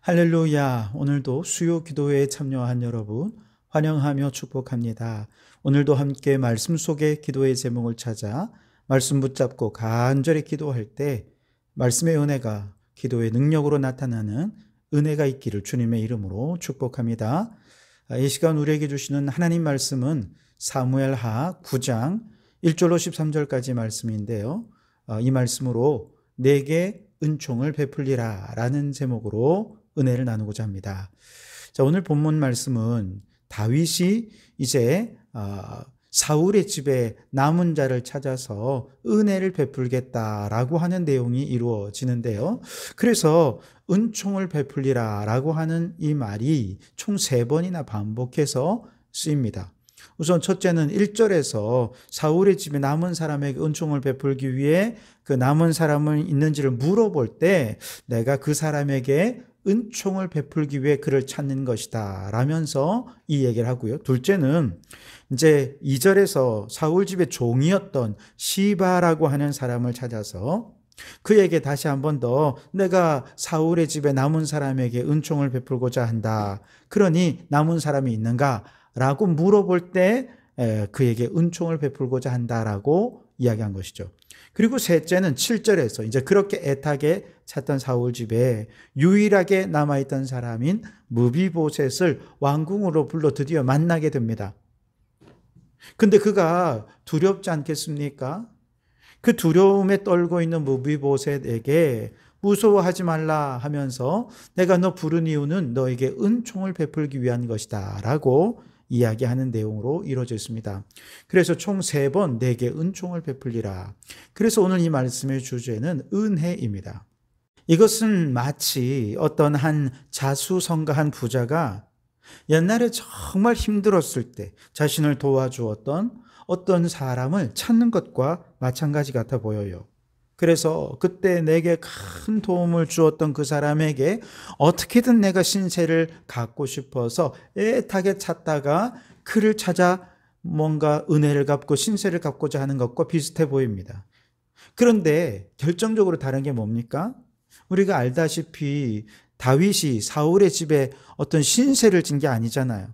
할렐루야. 오늘도 수요 기도회에 참여한 여러분 환영하며 축복합니다. 오늘도 함께 말씀 속의 기도의 제목을 찾아 말씀 붙잡고 간절히 기도할 때 말씀의 은혜가 기도의 능력으로 나타나는 은혜가 있기를 주님의 이름으로 축복합니다. 이 시간 우리에게 주시는 하나님 말씀은 사무엘하 9장 1절로 13절까지 말씀인데요. 이 말씀으로 내게 은총을 베풀리라 라는 제목으로 은혜를 나누고자 합니다. 자, 오늘 본문 말씀은 다윗이 이제 사울의 집에 남은 자를 찾아서 은혜를 베풀겠다라고 하는 내용이 이루어지는데요. 그래서 은총을 베풀리라 라고 하는 이 말이 총 3번이나 반복해서 쓰입니다. 우선 첫째는 1절에서 사울의 집에 남은 사람에게 은총을 베풀기 위해 그 남은 사람은 있는지를 물어볼 때 내가 그 사람에게 은총을 베풀기 위해 그를 찾는 것이다 라면서 이 얘기를 하고요. 둘째는 이제 2절에서 사울 집의 종이었던 시바라고 하는 사람을 찾아서 그에게 다시 한 번 더 내가 사울의 집에 남은 사람에게 은총을 베풀고자 한다. 그러니 남은 사람이 있는가? 라고 물어볼 때 그에게 은총을 베풀고자 한다라고 이야기한 것이죠. 그리고 셋째는 7절에서 이제 그렇게 애타게 찾던 사울 집에 유일하게 남아있던 사람인 무비보셋을 왕궁으로 불러 드디어 만나게 됩니다. 근데 그가 두렵지 않겠습니까? 그 두려움에 떨고 있는 무비보셋에게 무서워하지 말라 하면서 내가 너 부른 이유는 너에게 은총을 베풀기 위한 것이다 라고 이야기하는 내용으로 이루어져 있습니다. 그래서 총 3번 내게 은총을 베풀리라. 그래서 오늘 이 말씀의 주제는 은혜입니다. 이것은 마치 어떤 한 자수성가한 부자가 옛날에 정말 힘들었을 때 자신을 도와주었던 어떤 사람을 찾는 것과 마찬가지 같아 보여요. 그래서 그때 내게 큰 도움을 주었던 그 사람에게 어떻게든 내가 신세를 갚고 싶어서 애타게 찾다가 그를 찾아 뭔가 은혜를 갚고 신세를 갚고자 하는 것과 비슷해 보입니다. 그런데 결정적으로 다른 게 뭡니까? 우리가 알다시피 다윗이 사울의 집에 어떤 신세를 진 게 아니잖아요.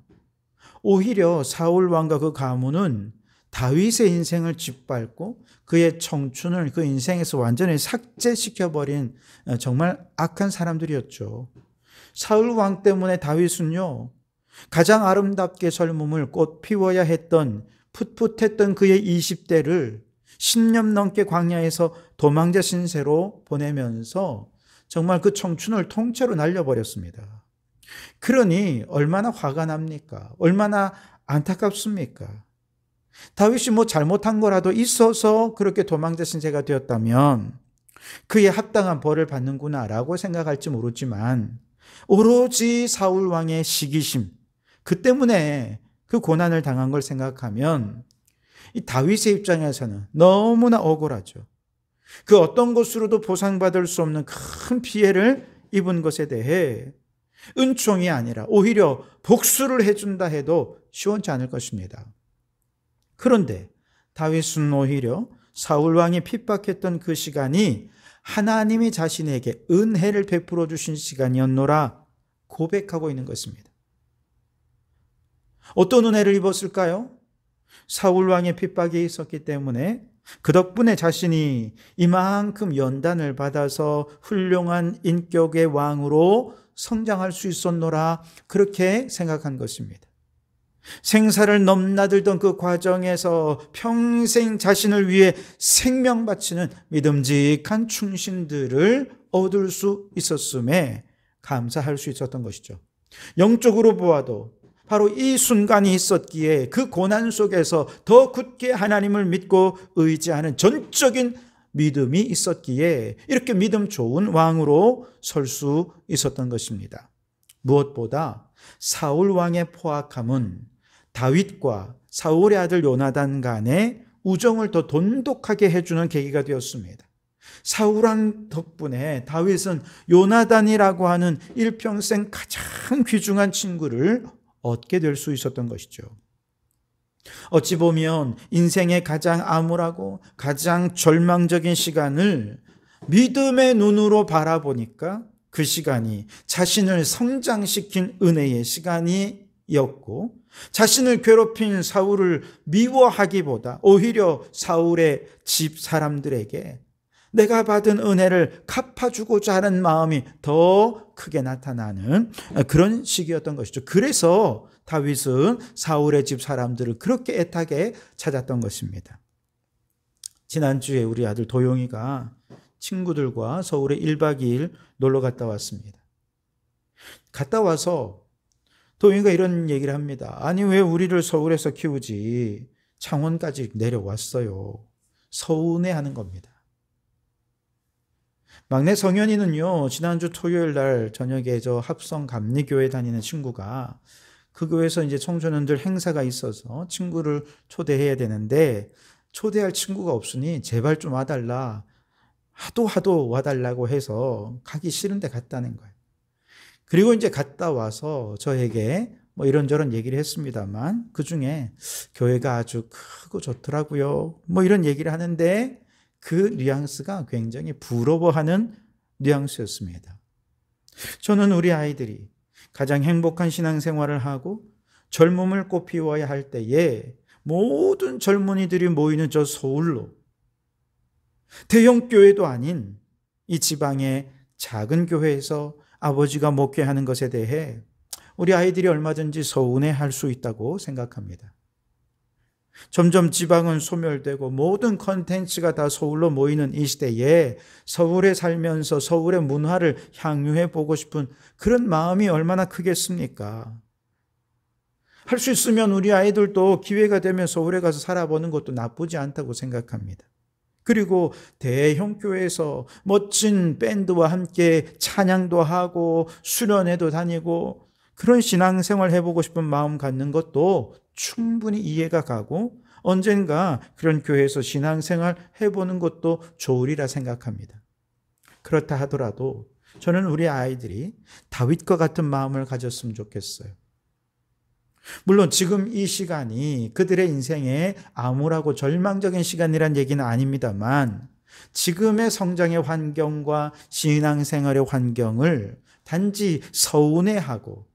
오히려 사울 왕과 그 가문은 다윗의 인생을 짓밟고 그의 청춘을 그 인생에서 완전히 삭제시켜버린 정말 악한 사람들이었죠. 사울 왕 때문에 다윗은요, 가장 아름답게 젊음을 꽃 피워야 했던 풋풋했던 그의 20대를 10년 넘게 광야에서 도망자 신세로 보내면서 정말 그 청춘을 통째로 날려버렸습니다. 그러니 얼마나 화가 납니까? 얼마나 안타깝습니까? 다윗이 뭐 잘못한 거라도 있어서 그렇게 도망자 신세가 되었다면 그에 합당한 벌을 받는구나라고 생각할지 모르지만 오로지 사울 왕의 시기심, 그 때문에 그 고난을 당한 걸 생각하면 이 다윗의 입장에서는 너무나 억울하죠. 그 어떤 것으로도 보상받을 수 없는 큰 피해를 입은 것에 대해 은총이 아니라 오히려 복수를 해준다 해도 시원치 않을 것입니다. 그런데 다윗은 오히려 사울 왕이 핍박했던 그 시간이 하나님이 자신에게 은혜를 베풀어 주신 시간이었노라 고백하고 있는 것입니다. 어떤 은혜를 입었을까요? 사울 왕의 핍박이 있었기 때문에 그 덕분에 자신이 이만큼 연단을 받아서 훌륭한 인격의 왕으로 성장할 수 있었노라 그렇게 생각한 것입니다. 생사를 넘나들던 그 과정에서 평생 자신을 위해 생명 바치는 믿음직한 충신들을 얻을 수 있었음에 감사할 수 있었던 것이죠. 영적으로 보아도 바로 이 순간이 있었기에 그 고난 속에서 더 굳게 하나님을 믿고 의지하는 전적인 믿음이 있었기에 이렇게 믿음 좋은 왕으로 설 수 있었던 것입니다. 무엇보다 사울 왕의 포악함은 다윗과 사울의 아들 요나단 간의 우정을 더 돈독하게 해주는 계기가 되었습니다. 사울 왕 덕분에 다윗은 요나단이라고 하는 일평생 가장 귀중한 친구를 얻게 될 수 있었던 것이죠. 어찌 보면 인생의 가장 암울하고 가장 절망적인 시간을 믿음의 눈으로 바라보니까 그 시간이 자신을 성장시킨 은혜의 시간이었고, 자신을 괴롭힌 사울을 미워하기보다 오히려 사울의 집 사람들에게 내가 받은 은혜를 갚아주고자 하는 마음이 더 크게 나타나는 그런 시기였던 것이죠. 그래서 다윗은 사울의 집 사람들을 그렇게 애타게 찾았던 것입니다. 지난주에 우리 아들 도용이가 친구들과 서울에 1박 2일 놀러 갔다 왔습니다. 갔다 와서 도용이가 이런 얘기를 합니다. 아니, 왜 우리를 서울에서 키우지 창원까지 내려왔어요. 서운해하는 겁니다. 막내 성현이는요, 지난주 토요일 날 저녁에 저 합성 감리교회 다니는 친구가 그 교회에서 이제 청소년들 행사가 있어서 친구를 초대해야 되는데 초대할 친구가 없으니 제발 좀 와달라. 하도 와달라고 해서 가기 싫은데 갔다는 거예요. 그리고 이제 갔다 와서 저에게 뭐 이런저런 얘기를 했습니다만 그 중에 교회가 아주 크고 좋더라고요. 뭐 이런 얘기를 하는데 그 뉘앙스가 굉장히 부러워하는 뉘앙스였습니다. 저는 우리 아이들이 가장 행복한 신앙생활을 하고 젊음을 꽃피워야 할 때에 모든 젊은이들이 모이는 저 서울로 대형 교회도 아닌 이 지방의 작은 교회에서 아버지가 목회하는 것에 대해 우리 아이들이 얼마든지 서운해할 수 있다고 생각합니다. 점점 지방은 소멸되고 모든 컨텐츠가 다 서울로 모이는 이 시대에 서울에 살면서 서울의 문화를 향유해 보고 싶은 그런 마음이 얼마나 크겠습니까? 할 수 있으면 우리 아이들도 기회가 되면 서울에 가서 살아보는 것도 나쁘지 않다고 생각합니다. 그리고 대형 교회에서 멋진 밴드와 함께 찬양도 하고 수련회도 다니고 그런 신앙생활 해보고 싶은 마음 갖는 것도 충분히 이해가 가고 언젠가 그런 교회에서 신앙생활 해보는 것도 좋으리라 생각합니다. 그렇다 하더라도 저는 우리 아이들이 다윗과 같은 마음을 가졌으면 좋겠어요. 물론 지금 이 시간이 그들의 인생에 암울하고 절망적인 시간이란 얘기는 아닙니다만 지금의 성장의 환경과 신앙생활의 환경을 단지 서운해하고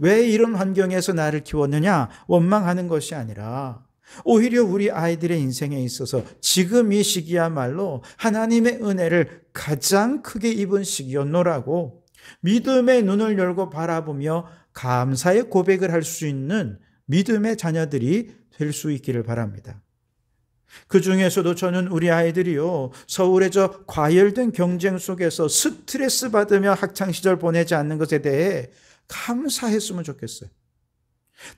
왜 이런 환경에서 나를 키웠느냐 원망하는 것이 아니라 오히려 우리 아이들의 인생에 있어서 지금 이 시기야말로 하나님의 은혜를 가장 크게 입은 시기였노라고 믿음의 눈을 열고 바라보며 감사의 고백을 할 수 있는 믿음의 자녀들이 될 수 있기를 바랍니다. 그 중에서도 저는 우리 아이들이요, 서울의 저 과열된 경쟁 속에서 스트레스 받으며 학창시절 보내지 않는 것에 대해 감사했으면 좋겠어요.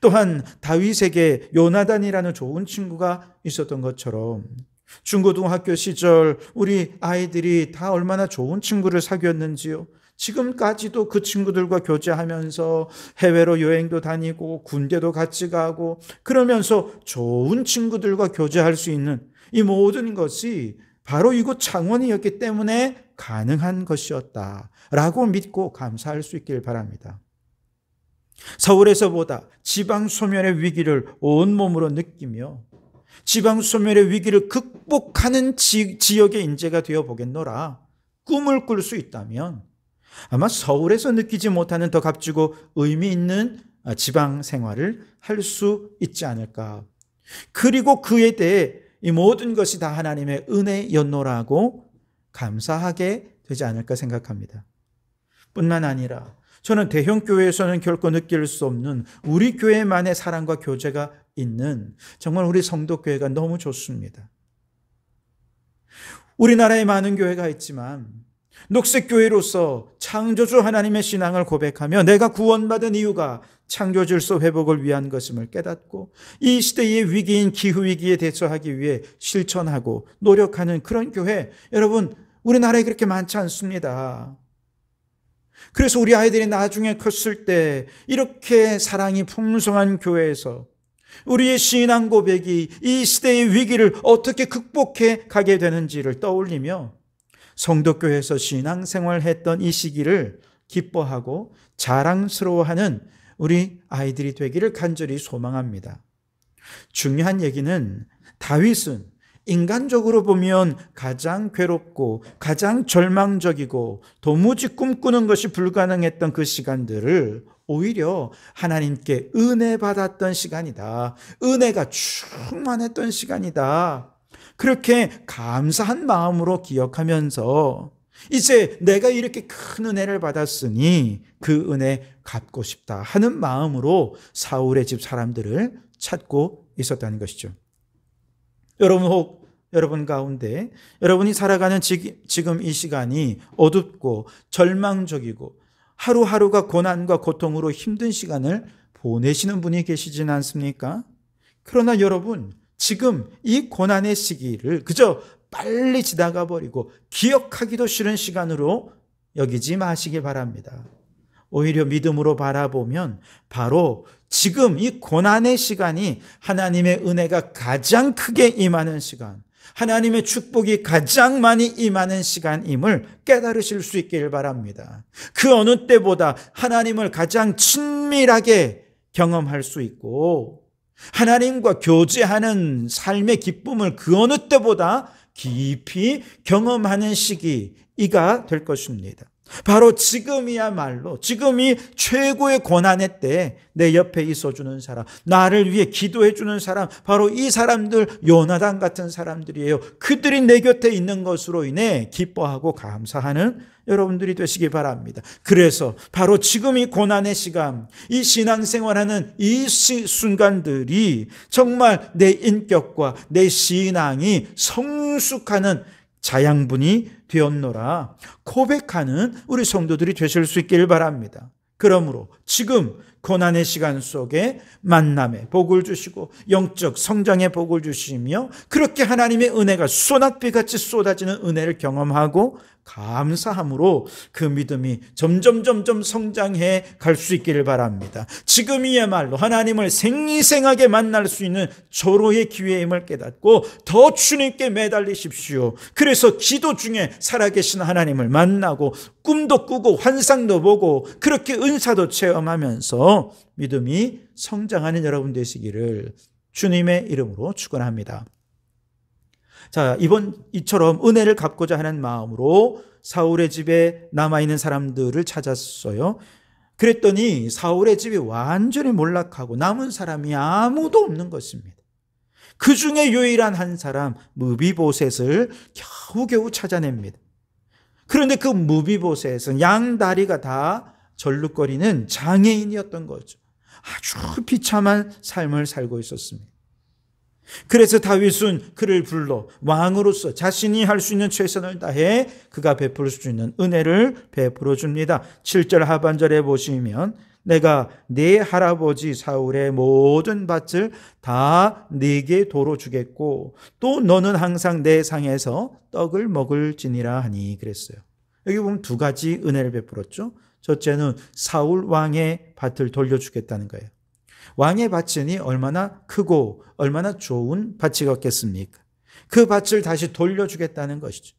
또한 다윗에게 요나단이라는 좋은 친구가 있었던 것처럼 중고등학교 시절 우리 아이들이 다 얼마나 좋은 친구를 사귀었는지요. 지금까지도 그 친구들과 교제하면서 해외로 여행도 다니고 군대도 같이 가고 그러면서 좋은 친구들과 교제할 수 있는 이 모든 것이 바로 이곳 창원이었기 때문에 가능한 것이었다라고 믿고 감사할 수 있길 바랍니다. 서울에서보다 지방 소멸의 위기를 온몸으로 느끼며 지방 소멸의 위기를 극복하는 지역의 인재가 되어 보겠노라 꿈을 꿀 수 있다면 아마 서울에서 느끼지 못하는 더 값지고 의미 있는 지방 생활을 할 수 있지 않을까. 그리고 그에 대해 이 모든 것이 다 하나님의 은혜였노라고 감사하게 되지 않을까 생각합니다. 뿐만 아니라 저는 대형 교회에서는 결코 느낄 수 없는 우리 교회만의 사랑과 교제가 있는 정말 우리 성도교회가 너무 좋습니다. 우리나라에 많은 교회가 있지만 녹색교회로서 창조주 하나님의 신앙을 고백하며 내가 구원받은 이유가 창조 질서 회복을 위한 것임을 깨닫고 이 시대의 위기인 기후위기에 대처하기 위해 실천하고 노력하는 그런 교회, 여러분 우리나라에 그렇게 많지 않습니다. 그래서 우리 아이들이 나중에 컸을 때 이렇게 사랑이 풍성한 교회에서 우리의 신앙 고백이 이 시대의 위기를 어떻게 극복해 가게 되는지를 떠올리며 성도교회에서 신앙생활했던 이 시기를 기뻐하고 자랑스러워하는 우리 아이들이 되기를 간절히 소망합니다. 중요한 얘기는 다윗은 인간적으로 보면 가장 괴롭고 가장 절망적이고 도무지 꿈꾸는 것이 불가능했던 그 시간들을 오히려 하나님께 은혜 받았던 시간이다. 은혜가 충만했던 시간이다. 그렇게 감사한 마음으로 기억하면서 이제 내가 이렇게 큰 은혜를 받았으니 그 은혜 갚고 싶다 하는 마음으로 사울의 집 사람들을 찾고 있었다는 것이죠. 여러분, 혹 여러분 가운데 여러분이 살아가는 지금 이 시간이 어둡고 절망적이고 하루하루가 고난과 고통으로 힘든 시간을 보내시는 분이 계시진 않습니까? 그러나 여러분, 지금 이 고난의 시기를 그저 빨리 지나가 버리고 기억하기도 싫은 시간으로 여기지 마시기 바랍니다. 오히려 믿음으로 바라보면 바로 지금 이 고난의 시간이 하나님의 은혜가 가장 크게 임하는 시간, 하나님의 축복이 가장 많이 임하는 시간임을 깨달으실 수 있길 바랍니다. 그 어느 때보다 하나님을 가장 친밀하게 경험할 수 있고 하나님과 교제하는 삶의 기쁨을 그 어느 때보다 깊이 경험하는 시기가 될 것입니다. 바로 지금이야말로 지금이 최고의 고난의 때 내 옆에 있어주는 사람, 나를 위해 기도해주는 사람, 바로 이 사람들 요나단 같은 사람들이에요. 그들이 내 곁에 있는 것으로 인해 기뻐하고 감사하는 여러분들이 되시기 바랍니다. 그래서 바로 지금 이 고난의 시간, 이 신앙생활하는 이 순간들이 정말 내 인격과 내 신앙이 성숙하는 자양분이 되었노라 고백하는 우리 성도들이 되실 수 있기를 바랍니다. 그러므로 지금 고난의 시간 속에 만남의 복을 주시고 영적 성장의 복을 주시며 그렇게 하나님의 은혜가 소낙비같이 쏟아지는 은혜를 경험하고 감사함으로 그 믿음이 점점 성장해 갈 수 있기를 바랍니다. 지금이야말로 하나님을 생생하게 만날 수 있는 절호의 기회임을 깨닫고 더 주님께 매달리십시오. 그래서 기도 중에 살아계신 하나님을 만나고 꿈도 꾸고 환상도 보고 그렇게 은사도 체험하면서 믿음이 성장하는 여러분 되시기를 주님의 이름으로 축원합니다. 자, 이처럼 은혜를 갚고자 하는 마음으로 사울의 집에 남아있는 사람들을 찾았어요. 그랬더니 사울의 집이 완전히 몰락하고 남은 사람이 아무도 없는 것입니다. 그 중에 유일한 한 사람 무비보셋을 겨우겨우 찾아냅니다. 그런데 그 무비보셋은 양다리가 다 절룩거리는 장애인이었던 거죠. 아주 비참한 삶을 살고 있었습니다. 그래서 다윗은 그를 불러 왕으로서 자신이 할 수 있는 최선을 다해 그가 베풀 수 있는 은혜를 베풀어 줍니다. 7절 하반절에 보시면 내가 네 할아버지 사울의 모든 밭을 다 네게 도로 주겠고 또 너는 항상 내 상에서 떡을 먹을지니라 하니 그랬어요. 여기 보면 두 가지 은혜를 베풀었죠. 첫째는 사울 왕의 밭을 돌려주겠다는 거예요. 왕의 밭이 얼마나 크고 얼마나 좋은 밭이었겠습니까? 그 밭을 다시 돌려주겠다는 것이죠.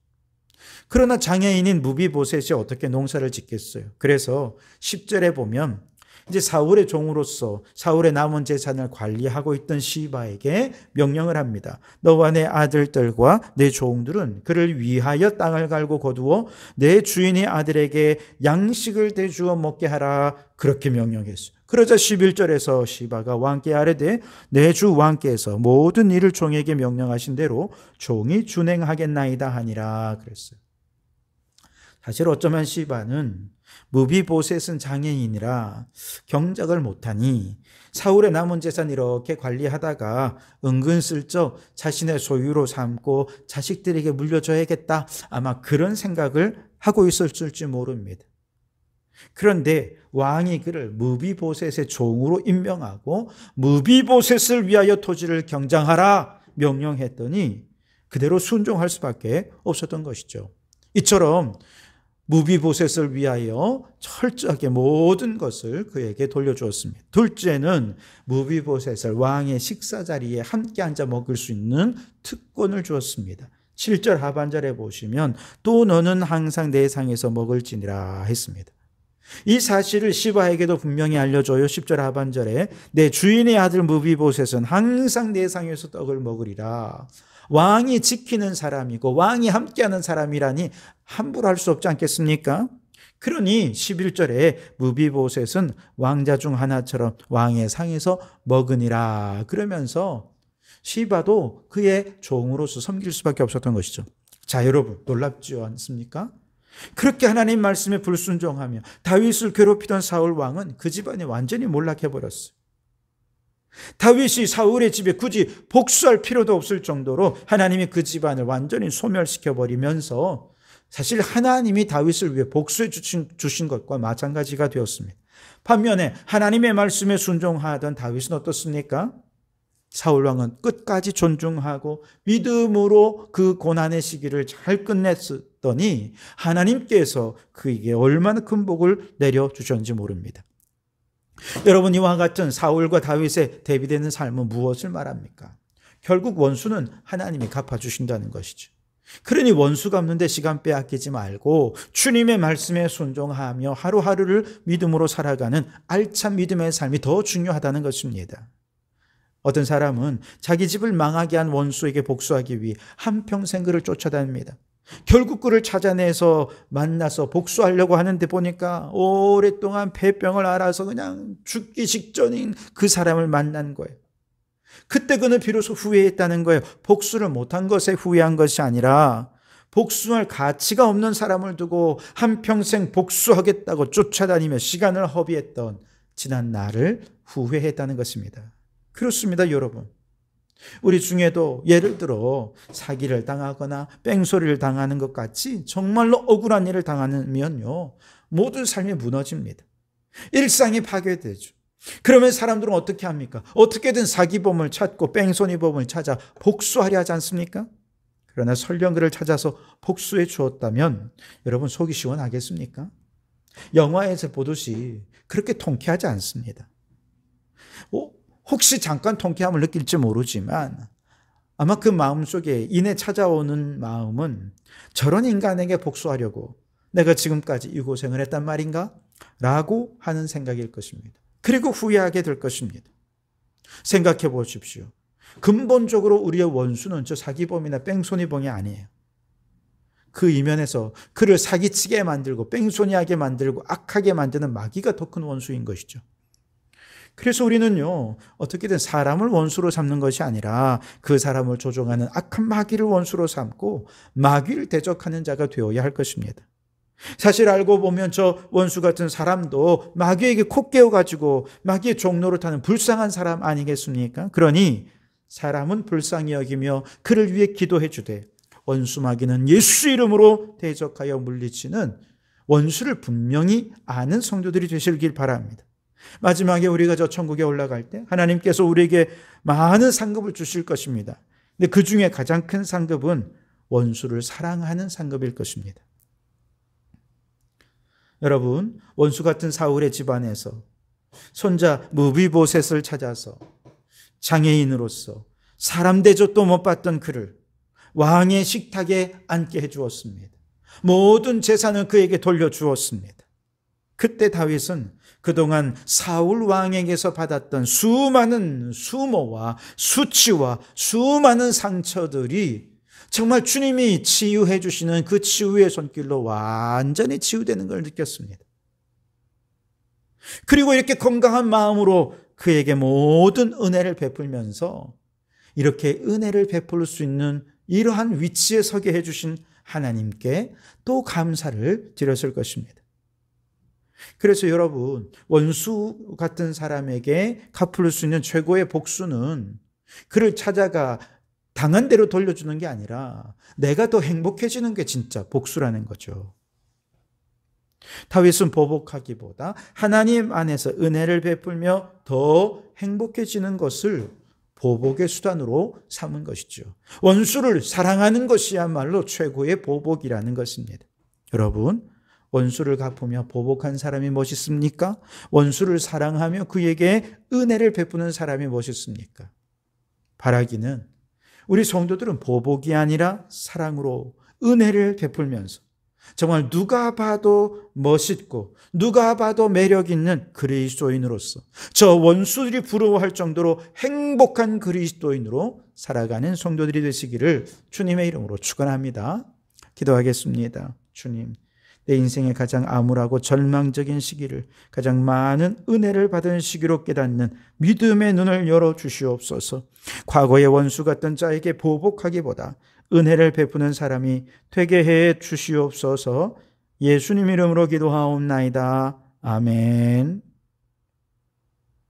그러나 장애인인 무비보셋이 어떻게 농사를 짓겠어요? 그래서 10절에 보면 이제 사울의 종으로서 사울의 남은 재산을 관리하고 있던 시바에게 명령을 합니다. 너와 내 아들들과 내 종들은 그를 위하여 땅을 갈고 거두어 내 주인의 아들에게 양식을 대주어 먹게 하라. 그렇게 명령했어요. 그러자 11절에서 시바가 왕께 아뢰되 내 주 왕께서 모든 일을 종에게 명령하신 대로 종이 준행하겠나이다 하니라 그랬어요. 사실 어쩌면 시바는 무비보셋은 장애인이라 경작을 못하니 사울의 남은 재산 이렇게 관리하다가 은근슬쩍 자신의 소유로 삼고 자식들에게 물려줘야겠다, 아마 그런 생각을 하고 있었을지 모릅니다. 그런데 왕이 그를 무비보셋의 종으로 임명하고 무비보셋을 위하여 토지를 경장하라 명령했더니 그대로 순종할 수밖에 없었던 것이죠. 이처럼 무비보셋을 위하여 철저하게 모든 것을 그에게 돌려주었습니다. 둘째는 무비보셋을 왕의 식사 자리에 함께 앉아 먹을 수 있는 특권을 주었습니다. 7절 하반절에 보시면 또 너는 항상 내 상에서 먹을지니라 했습니다. 이 사실을 시바에게도 분명히 알려줘요. 10절 하반절에 내 주인의 아들 무비보셋은 항상 내 상에서 떡을 먹으리라. 왕이 지키는 사람이고 왕이 함께하는 사람이라니 함부로 할 수 없지 않겠습니까? 그러니 11절에 무비보셋은 왕자 중 하나처럼 왕의 상에서 먹으니라 그러면서 시바도 그의 종으로서 섬길 수밖에 없었던 것이죠. 자, 여러분 놀랍지 않습니까? 그렇게 하나님 말씀에 불순종하며 다윗을 괴롭히던 사울 왕은 그 집안이 완전히 몰락해버렸어요. 다윗이 사울의 집에 굳이 복수할 필요도 없을 정도로 하나님이 그 집안을 완전히 소멸시켜버리면서 사실 하나님이 다윗을 위해 복수해 주신 것과 마찬가지가 되었습니다. 반면에 하나님의 말씀에 순종하던 다윗은 어떻습니까? 사울 왕은 끝까지 존중하고 믿음으로 그 고난의 시기를 잘 끝냈더니 하나님께서 그에게 얼마나 큰 복을 내려주셨는지 모릅니다. 여러분, 이와 같은 사울과 다윗의 대비되는 삶은 무엇을 말합니까? 결국 원수는 하나님이 갚아주신다는 것이죠. 그러니 원수 갚는 데 시간 빼앗기지 말고 주님의 말씀에 순종하며 하루하루를 믿음으로 살아가는 알찬 믿음의 삶이 더 중요하다는 것입니다. 어떤 사람은 자기 집을 망하게 한 원수에게 복수하기 위해 한평생 그를 쫓아다닙니다. 결국 그를 찾아내서 만나서 복수하려고 하는데 보니까 오랫동안 폐병을 앓아서 그냥 죽기 직전인 그 사람을 만난 거예요. 그때 그는 비로소 후회했다는 거예요. 복수를 못한 것에 후회한 것이 아니라 복수할 가치가 없는 사람을 두고 한평생 복수하겠다고 쫓아다니며 시간을 허비했던 지난 날을 후회했다는 것입니다. 그렇습니다, 여러분. 우리 중에도 예를 들어 사기를 당하거나 뺑소리를 당하는 것 같이 정말로 억울한 일을 당하면요, 모든 삶이 무너집니다. 일상이 파괴되죠. 그러면 사람들은 어떻게 합니까? 어떻게든 사기범을 찾고 뺑소니범을 찾아 복수하려 하지 않습니까? 그러나 설령 그를 찾아서 복수해 주었다면 여러분 속이 시원하겠습니까? 영화에서 보듯이 그렇게 통쾌하지 않습니다. 혹시 잠깐 통쾌함을 느낄지 모르지만 아마 그 마음속에 이내 찾아오는 마음은 저런 인간에게 복수하려고 내가 지금까지 이 고생을 했단 말인가? 라고 하는 생각일 것입니다. 그리고 후회하게 될 것입니다. 생각해 보십시오. 근본적으로 우리의 원수는 저 사기범이나 뺑소니범이 아니에요. 그 이면에서 그를 사기치게 만들고 뺑소니하게 만들고 악하게 만드는 마귀가 더 큰 원수인 것이죠. 그래서 우리는요, 어떻게든 사람을 원수로 삼는 것이 아니라 그 사람을 조종하는 악한 마귀를 원수로 삼고 마귀를 대적하는 자가 되어야 할 것입니다. 사실 알고 보면 저 원수 같은 사람도 마귀에게 코 깨어가지고 마귀의 종로를 타는 불쌍한 사람 아니겠습니까? 그러니 사람은 불쌍히 여기며 그를 위해 기도해 주되 원수 마귀는 예수 이름으로 대적하여 물리치는 원수를 분명히 아는 성도들이 되시길 바랍니다. 마지막에 우리가 저 천국에 올라갈 때 하나님께서 우리에게 많은 상급을 주실 것입니다. 근데 그 중에 가장 큰 상급은 원수를 사랑하는 상급일 것입니다. 여러분, 원수 같은 사울의 집안에서 손자 무비보셋을 찾아서 장애인으로서 사람 대접도 못 받던 그를 왕의 식탁에 앉게 해주었습니다. 모든 재산을 그에게 돌려주었습니다. 그때 다윗은 그동안 사울 왕에게서 받았던 수많은 수모와 수치와 수많은 상처들이 정말 주님이 치유해 주시는 그 치유의 손길로 완전히 치유되는 걸 느꼈습니다. 그리고 이렇게 건강한 마음으로 그에게 모든 은혜를 베풀면서 이렇게 은혜를 베풀 수 있는 이러한 위치에 서게 해주신 하나님께 또 감사를 드렸을 것입니다. 그래서 여러분, 원수 같은 사람에게 갚을 수 있는 최고의 복수는 그를 찾아가 당한 대로 돌려주는 게 아니라 내가 더 행복해지는 게 진짜 복수라는 거죠. 다윗은 보복하기보다 하나님 안에서 은혜를 베풀며 더 행복해지는 것을 보복의 수단으로 삼은 것이죠. 원수를 사랑하는 것이야말로 최고의 보복이라는 것입니다. 여러분, 원수를 갚으며 보복한 사람이 멋있습니까? 원수를 사랑하며 그에게 은혜를 베푸는 사람이 멋있습니까? 바라기는 우리 성도들은 보복이 아니라 사랑으로 은혜를 베풀면서 정말 누가 봐도 멋있고 누가 봐도 매력 있는 그리스도인으로서 저 원수들이 부러워할 정도로 행복한 그리스도인으로 살아가는 성도들이 되시기를 주님의 이름으로 축원합니다. 기도하겠습니다. 주님, 내 인생의 가장 암울하고 절망적인 시기를 가장 많은 은혜를 받은 시기로 깨닫는 믿음의 눈을 열어주시옵소서. 과거의 원수 같던 자에게 보복하기보다 은혜를 베푸는 사람이 되게 해 주시옵소서. 예수님 이름으로 기도하옵나이다. 아멘.